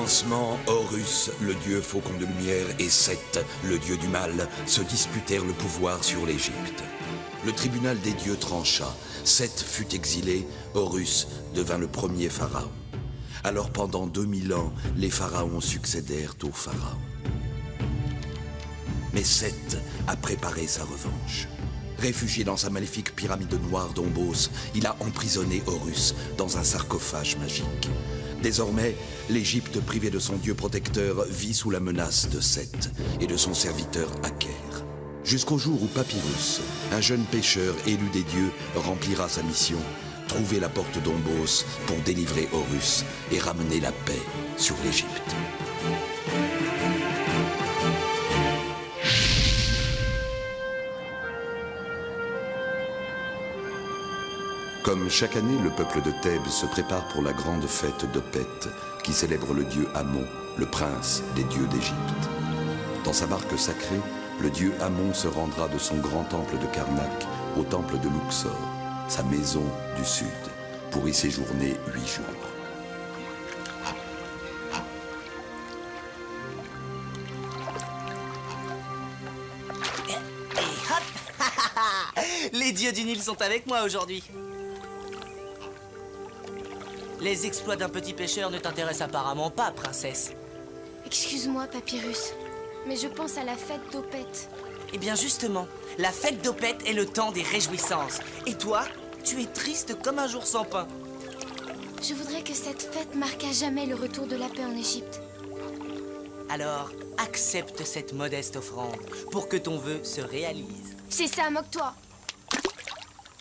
commencement, Horus, le dieu faucon de lumière, et Seth, le dieu du mal, se disputèrent le pouvoir sur l'Égypte. Le tribunal des dieux trancha. Seth fut exilé, Horus devint le premier pharaon. Alors pendant 2000 ans, les pharaons succédèrent aux pharaons. Mais Seth a préparé sa revanche. Réfugié dans sa maléfique pyramide noire d'Ombos, il a emprisonné Horus dans un sarcophage magique. Désormais, l'Égypte privée de son dieu protecteur vit sous la menace de Seth et de son serviteur Aker. Jusqu'au jour où Papyrus, un jeune pêcheur élu des dieux, remplira sa mission, trouver la porte d'Ombos pour délivrer Horus et ramener la paix sur l'Égypte. Comme chaque année, le peuple de Thèbes se prépare pour la grande fête d'Opet, qui célèbre le dieu Amon, le prince des dieux d'Égypte. Dans sa barque sacrée, le dieu Amon se rendra de son grand temple de Karnak au temple de Luxor, sa maison du sud, pour y séjourner 8 jours. Et hop Les dieux du Nil sont avec moi aujourd'hui. Les exploits d'un petit pêcheur ne t'intéressent apparemment pas, princesse. Excuse-moi, Papyrus, mais je pense à la fête d'Opet. Eh bien justement, la fête d'Opet est le temps des réjouissances. Et toi, tu es triste comme un jour sans pain. Je voudrais que cette fête marque à jamais le retour de la paix en Égypte. Alors, accepte cette modeste offrande pour que ton vœu se réalise. C'est ça, moque-toi.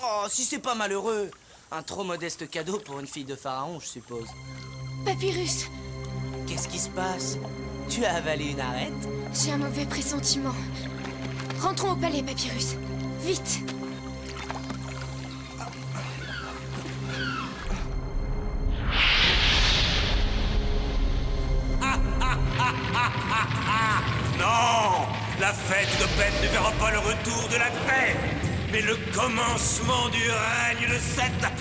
Oh, si c'est pas malheureux. Un trop modeste cadeau pour une fille de pharaon, je suppose. Papyrus, Qu'est-ce qui se passe? Tu as avalé une arête? j'ai un mauvais pressentiment. Rentrons au palais, Papyrus. Vite. Non! La fête de Beth ne verra pas le retour de la paix, mais le commencement du règne de Seth.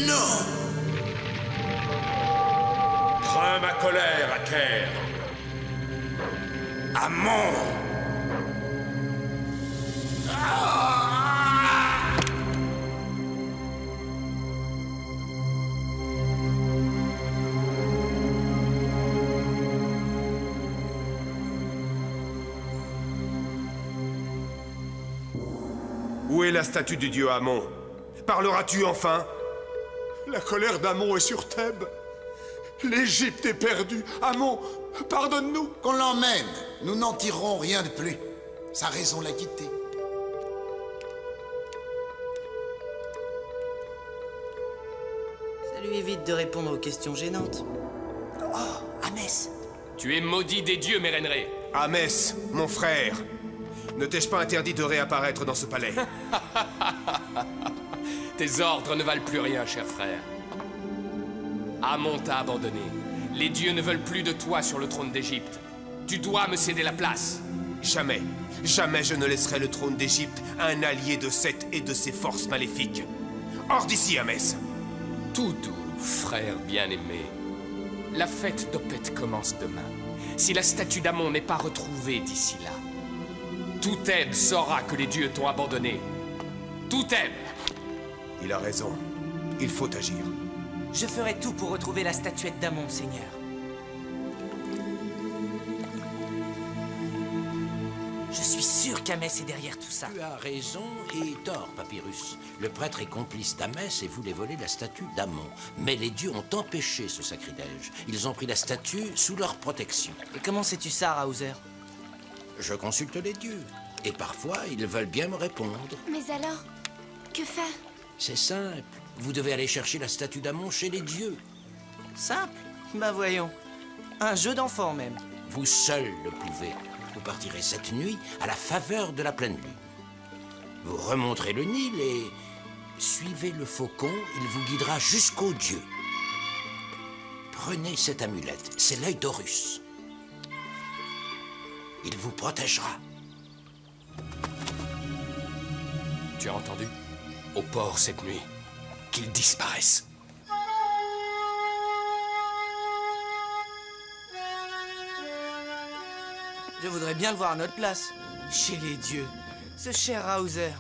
Non! Crains ma colère, Aker. Amon! Où est la statue du dieu Amon? Parleras-tu enfin? La colère d'Amon est sur Thèbes. L'Égypte est perdue. Amon, pardonne-nous. Qu'on l'emmène, nous n'en tirerons rien de plus. Sa raison l'a quitté. Ça lui évite de répondre aux questions gênantes. Oh, Ahmès! Tu es maudit des dieux, Mérénré. Ahmès, mon frère, ne t'ai-je pas interdit de réapparaître dans ce palais? Tes ordres ne valent plus rien, cher frère. Amon t'a abandonné. Les dieux ne veulent plus de toi sur le trône d'Égypte. Tu dois me céder la place. Jamais, jamais je ne laisserai le trône d'Égypte à un allié de Seth et de ses forces maléfiques. Hors d'ici, Ahmès! Tout doux, frère bien-aimé. La fête d'Opet commence demain. Si la statue d'Amon n'est pas retrouvée d'ici là, tout Thèbes saura que les dieux t'ont abandonné. Tout Thèbes! Il a raison. Il faut agir. Je ferai tout pour retrouver la statuette d'Amon, Seigneur. Je suis sûr qu'Ahmès est derrière tout ça. Tu as raison et tort, Papyrus. Le prêtre est complice d'Ahmès et voulait voler la statue d'Amon. Mais les dieux ont empêché ce sacrilège. Ils ont pris la statue sous leur protection. Et comment sais-tu ça, Raouzer? Je consulte les dieux. Et parfois, ils veulent bien me répondre. Mais alors, que faire? C'est simple. Vous devez aller chercher la statue d'Amon chez les dieux. Simple. Bah voyons. Un jeu d'enfant même. Vous seul le pouvez. Vous partirez cette nuit à la faveur de la pleine lune. Vous remonterez le Nil et suivez le faucon, il vous guidera jusqu'aux dieux. Prenez cette amulette, c'est l'œil d'Horus. Il vous protégera. Tu as entendu? Au port cette nuit. Qu'ils disparaissent. Je voudrais bien le voir à notre place. Chez les dieux. Ce cher Hauser.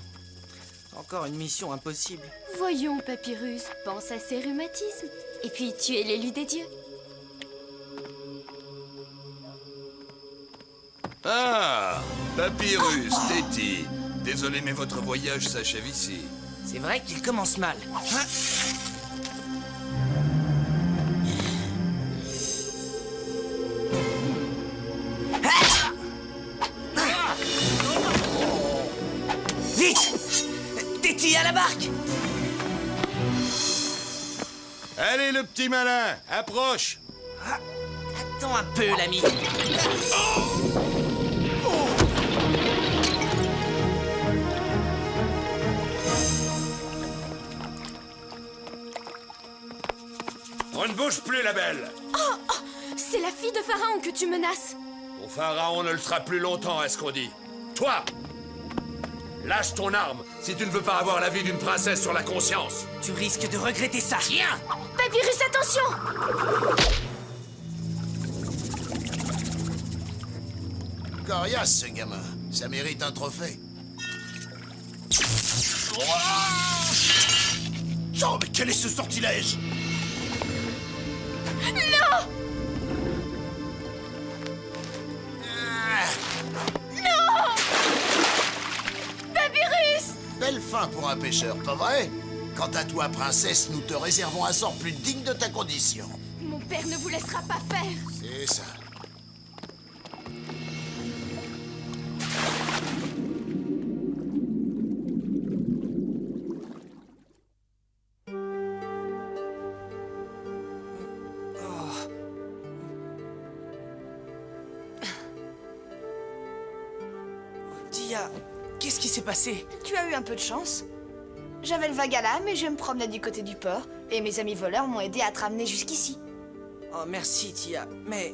Encore une mission impossible. Voyons, Papyrus, pense à ses rhumatismes. Et puis, tu es l'élu des dieux. Ah, Papyrus, Téti. Désolé, mais votre voyage s'achève ici. C'est vrai qu'il commence mal. Hein? Vite! Téti à la barque! Allez, le petit malin, approche. Ah, attends un peu, l'ami. On ne bouge plus, la belle. C'est la fille de Pharaon que tu menaces. Ton pharaon ne le sera plus longtemps, est-ce qu'on dit. Toi, lâche ton arme si tu ne veux pas avoir la vie d'une princesse sur la conscience. Tu risques de regretter ça. Tiens! Papyrus, attention! Coriace, ce gamin. Ça mérite un trophée. Oh, mais quel est ce sortilège? Non! Papyrus! Belle fin pour un pêcheur, pas vrai? Quant à toi, princesse, nous te réservons un sort plus digne de ta condition. Mon père ne vous laissera pas faire. C'est ça. Tia, qu'est-ce qui s'est passé? Tu as eu un peu de chance. J'avais le Vagala, mais je me promenais du côté du port, et mes amis voleurs m'ont aidé à te ramener jusqu'ici. Oh, merci, Tia. Mais,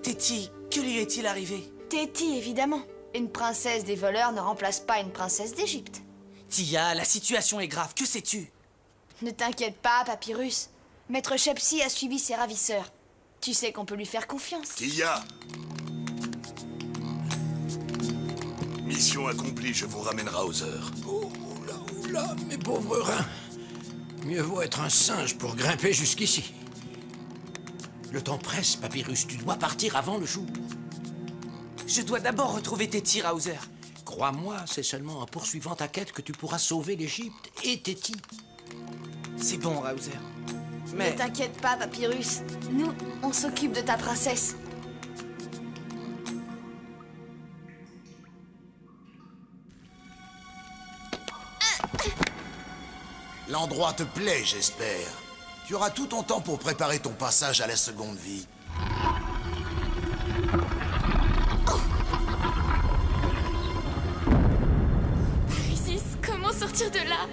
Téti, que lui est-il arrivé? Téti, évidemment. Une princesse des voleurs ne remplace pas une princesse d'Égypte. Tia, la situation est grave. Que sais-tu? Ne t'inquiète pas, Papyrus. Maître Shepsi a suivi ses ravisseurs. Tu sais qu'on peut lui faire confiance. Tia. Mission accomplie, je vous ramène Hauser. Oula, mes pauvres reins. Mieux vaut être un singe pour grimper jusqu'ici. Le temps presse, Papyrus. Tu dois partir avant le jour. Je dois d'abord retrouver Téti, Hauser. Crois-moi, c'est seulement en poursuivant ta quête que tu pourras sauver l'Égypte et Téti. C'est bon, Hauser. Mais Ne t'inquiète pas, Papyrus. Nous, on s'occupe de ta princesse. L'endroit te plaît, j'espère. Tu auras tout ton temps pour préparer ton passage à la seconde vie. Isis, comment sortir de là?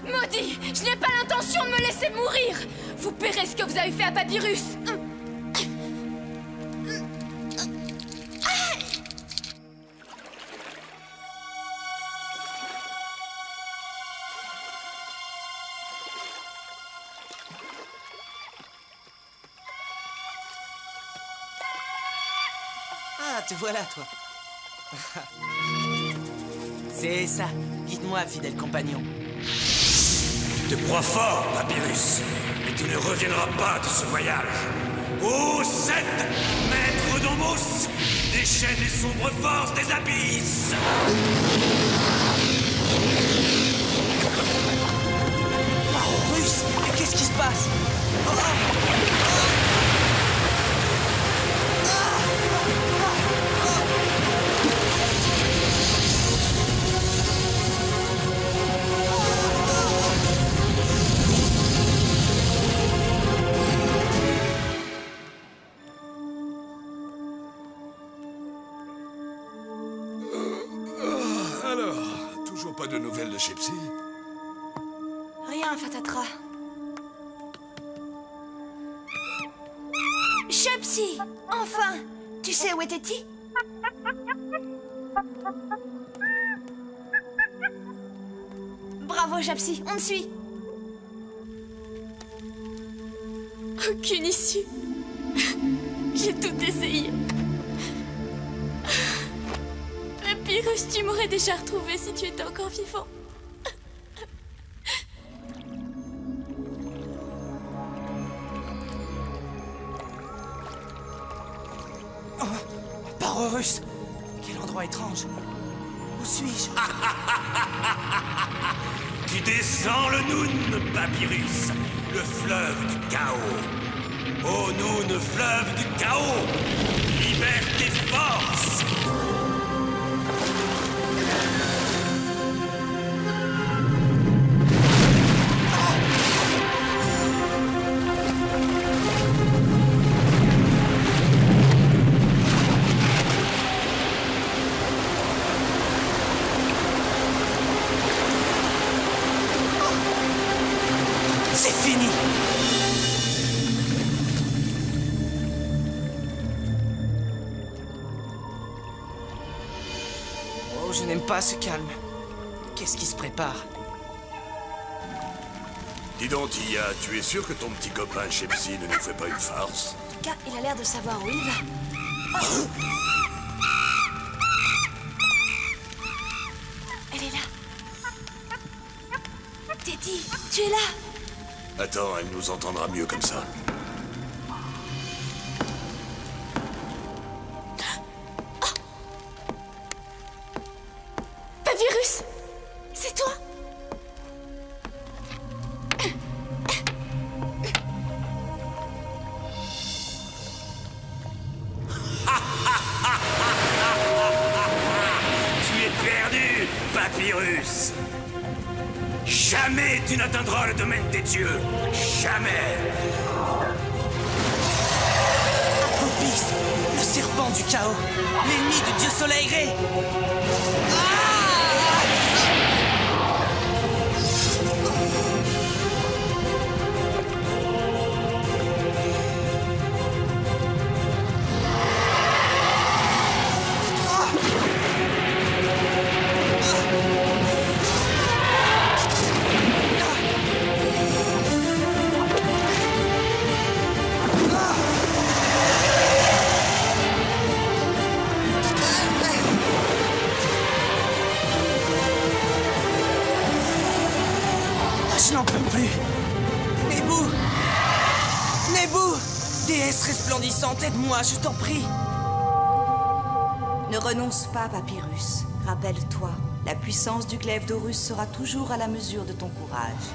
Maudit! Je n'ai pas l'intention de me laisser mourir! Vous paierez ce que vous avez fait à Papyrus! Ah, te voilà, toi. C'est ça. Guide-moi, fidèle compagnon. Tu te crois fort, Papyrus, mais tu ne reviendras pas de ce voyage. Ô Seth, maître d'Omos, déchaîne les sombres forces des abysses. Horus, mais qu'est-ce qui se passe? Tiens, Fatatra. Chepsi, enfin! Tu sais où était-il? Bravo, Chepsi, on te suit. Aucune issue. J'ai tout essayé. Papyrus, tu m'aurais déjà retrouvé si tu étais encore vivant. Horus! Quel endroit étrange! Où suis-je? Tu descends le Noun, Papyrus, le fleuve du chaos. Ô Noun, fleuve du chaos, libère tes forces! C'est fini! Oh, je n'aime pas ce calme. Qu'est-ce qui se prépare? Dis donc, Tia, tu es sûr que ton petit copain Chepsi ne nous fait pas une farce? En tout cas, il a l'air de savoir où il va. Oh. Elle est là. Teddy, tu es là? Attends, elle nous entendra mieux comme ça. Papyrus, c'est toi? Tu es perdu, Papyrus! Jamais tu n'atteindras le domaine des dieux! Jamais! Apopis, le serpent du chaos, l'ennemi du dieu soleil Ré. Je n'en peux plus. Nebou! Nebou! Déesse resplendissante, aide-moi, je t'en prie. Ne renonce pas, Papyrus. Rappelle-toi, la puissance du glaive d'Horus sera toujours à la mesure de ton courage.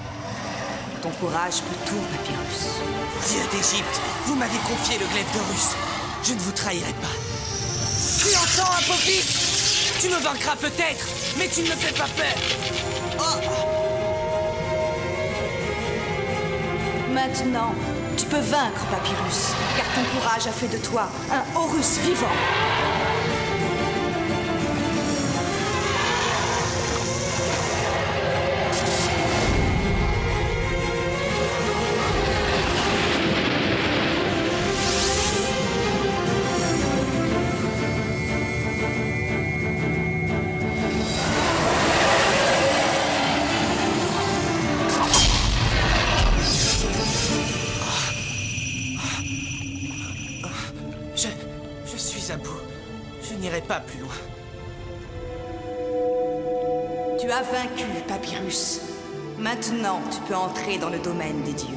Ton courage peut tout, Papyrus. Dieu d'Égypte, vous m'avez confié le glaive d'Horus. Je ne vous trahirai pas. Tu entends, Apopis? Tu me vaincras peut-être, mais tu ne me fais pas peur. Oh! Maintenant, tu peux vaincre, Papyrus, car ton courage a fait de toi un Horus vivant. Je suis à bout. Je n'irai pas plus loin. Tu as vaincu, Papyrus. Maintenant, tu peux entrer dans le domaine des dieux.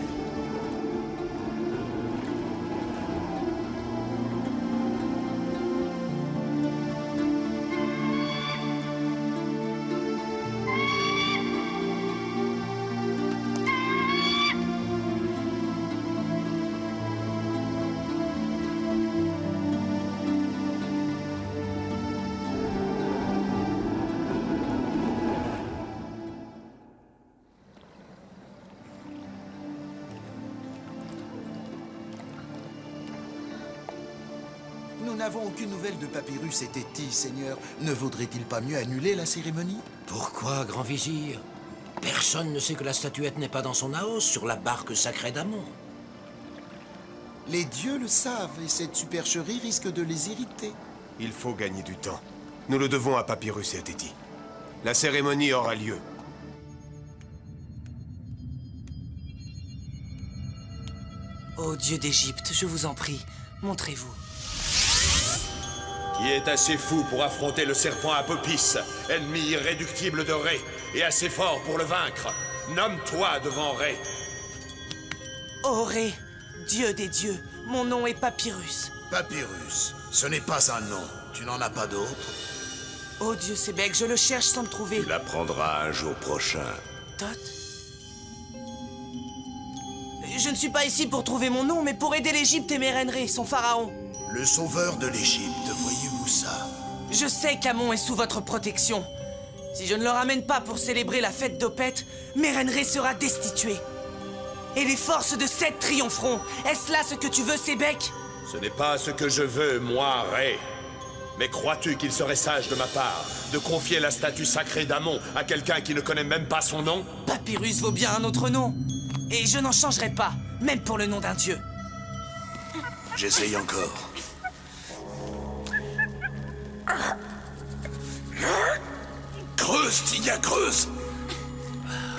Nous n'avons aucune nouvelle de Papyrus et Téti, Seigneur. Ne vaudrait-il pas mieux annuler la cérémonie? Pourquoi, grand vizir? Personne ne sait que la statuette n'est pas dans son naos, sur la barque sacrée d'Amon. Les dieux le savent, et cette supercherie risque de les irriter. Il faut gagner du temps. Nous le devons à Papyrus et à Téti. La cérémonie aura lieu. Ô dieu d'Égypte, je vous en prie, montrez-vous. Qui est assez fou pour affronter le serpent Apopis, ennemi irréductible de Ré, et assez fort pour le vaincre? Nomme-toi devant Ré. Ô Ré, dieu des dieux, mon nom est Papyrus. Papyrus, ce n'est pas un nom. Tu n'en as pas d'autre? Ô dieu Sébec, je le cherche sans le trouver. Tu l'apprendras un jour prochain. Tot? Je ne suis pas ici pour trouver mon nom, mais pour aider l'Égypte et Mérenré, son pharaon. Le sauveur de l'Égypte, voyez-vous ça? Je sais qu'Amon est sous votre protection. Si je ne le ramène pas pour célébrer la fête d'Opet, Mérenré sera destitué. Et les forces de Seth triompheront. Est-ce là ce que tu veux, Sébec? Ce n'est pas ce que je veux, moi, Ré. Mais crois-tu qu'il serait sage de ma part de confier la statue sacrée d'Amon à quelqu'un qui ne connaît même pas son nom? Papyrus vaut bien un autre nom. Et je n'en changerai pas, même pour le nom d'un dieu. J'essaye encore. Creuse, Tia, creuse!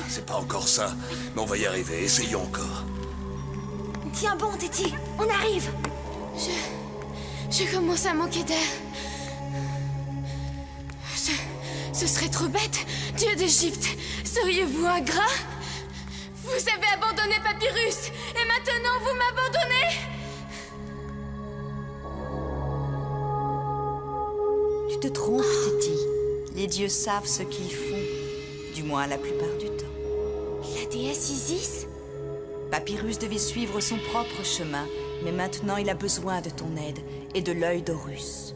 C'est pas encore ça, mais on va y arriver. Essayons encore. Tiens bon, Téti, on arrive. Je commence à manquer d'air. Ce serait trop bête, dieu d'Égypte. Seriez-vous ingrat? Vous avez abandonné Papyrus, et maintenant vous m'abandonnez? Tu te trompes, Téti. Les dieux savent ce qu'ils font, du moins la plupart du temps. La déesse Isis? Papyrus devait suivre son propre chemin, mais maintenant il a besoin de ton aide et de l'œil d'Horus.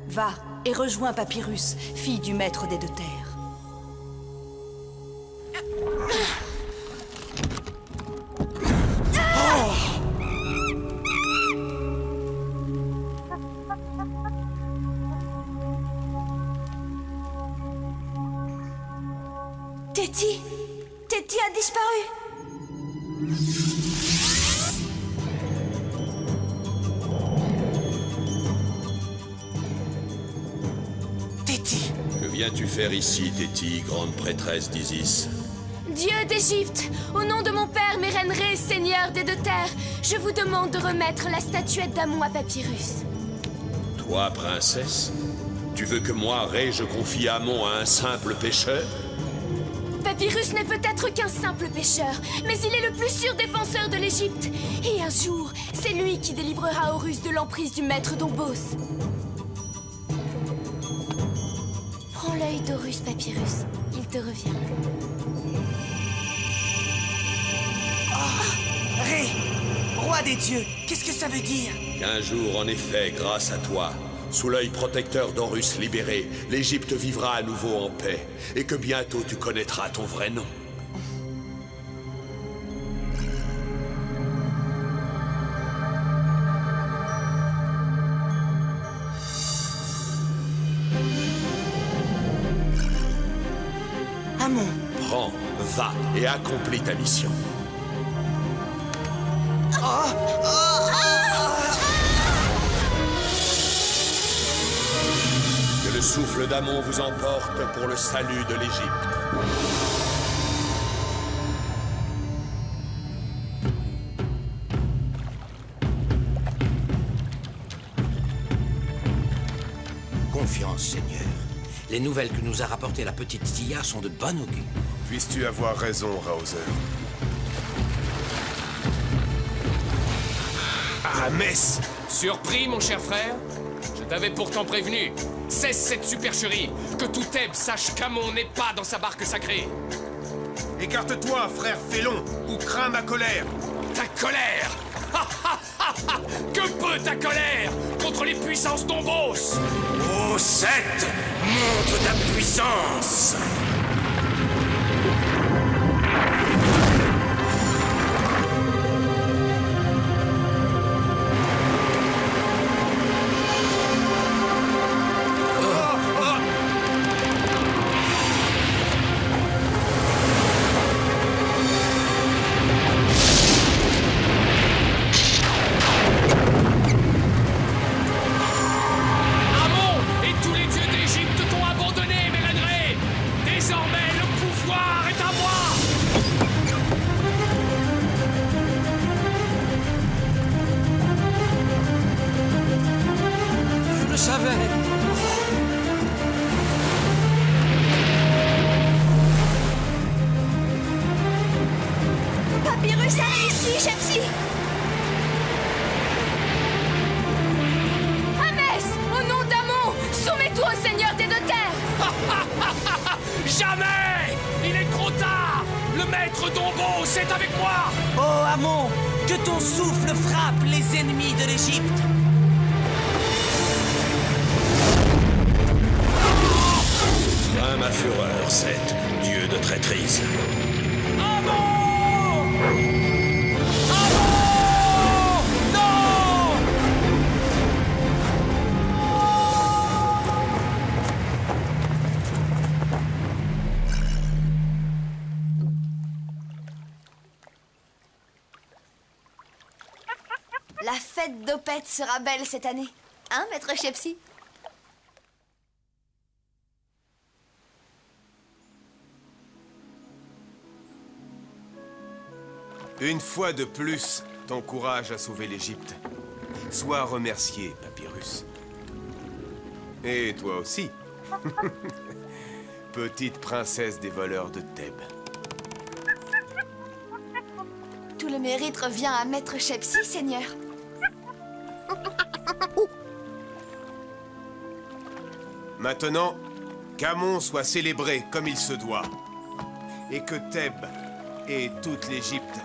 Va et rejoins Papyrus, fille du maître des deux terres. Téti a disparu. Téti! Que viens-tu faire ici, Téti, grande prêtresse d'Isis? Dieu d'Égypte, au nom de mon père Mérenré, seigneur des deux terres, je vous demande de remettre la statuette d'Amon à Papyrus. Toi, princesse? Tu veux que moi, Ré, je confie Amon à un simple pêcheur? Papyrus n'est peut-être qu'un simple pêcheur, mais il est le plus sûr défenseur de l'Égypte. Et un jour, c'est lui qui délivrera Horus de l'emprise du maître d'Ombos. Prends l'œil d'Horus, Papyrus. Il te revient. Ré, roi des dieux, qu'est-ce que ça veut dire? Qu'un jour, en effet, grâce à toi, sous l'œil protecteur d'Horus libéré, l'Égypte vivra à nouveau en paix, et que bientôt tu connaîtras ton vrai nom. Amon. Prends, va et accomplis ta mission. Que le souffle d'Amon vous emporte pour le salut de l'Égypte. Confiance, Seigneur. Les nouvelles que nous a rapportées la petite Tia sont de bon augure. Puisses-tu avoir raison, Raoser. Aramès! Surpris, mon cher frère? Je t'avais pourtant prévenu. Cesse cette supercherie. Que tout Thèbes sache qu'Amon n'est pas dans sa barque sacrée. Écarte-toi, frère félon, ou crains ma colère. Ta colère! Que peut ta colère contre les puissances d'Ombos? Ô Seth, montre ta puissance! Shepsi! Hamès, au nom d'Amon, soumets-toi au Seigneur des deux terres! Jamais! Il est trop tard! Le maître d'Ombos est avec moi! Oh Amon, que ton souffle frappe les ennemis de l'Égypte! Vains ma fureur, Seth, dieu de traîtrise. Amon! Amon! Non! La fête d'Opeth sera belle cette année. Hein, maître Shepsi? Une fois de plus, ton courage a sauvé l'Égypte. Sois remercié, Papyrus. Et toi aussi. Petite princesse des voleurs de Thèbes. Tout le mérite revient à maître Shepsi, Seigneur. Maintenant, qu'Amon soit célébré comme il se doit. Et que Thèbes et toute l'Égypte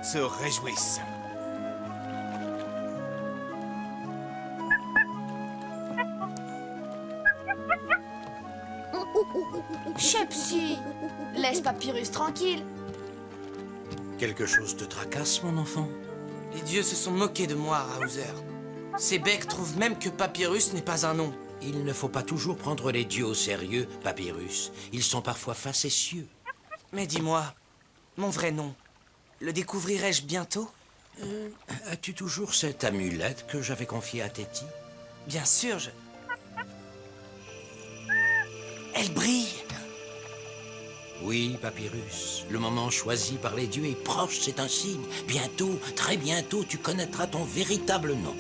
se réjouissent. Shepsi, laisse Papyrus tranquille. Quelque chose te tracasse, mon enfant? Les dieux se sont moqués de moi, Raouzer. Sébec trouve même que Papyrus n'est pas un nom. Il ne faut pas toujours prendre les dieux au sérieux, Papyrus. Ils sont parfois facétieux. Mais dis-moi, mon vrai nom, le découvrirai-je bientôt? As-tu toujours cette amulette que j'avais confiée à Téti? Bien sûr, Elle brille. Oui, Papyrus. Le moment choisi par les dieux est proche, c'est un signe. Bientôt, très bientôt, tu connaîtras ton véritable nom.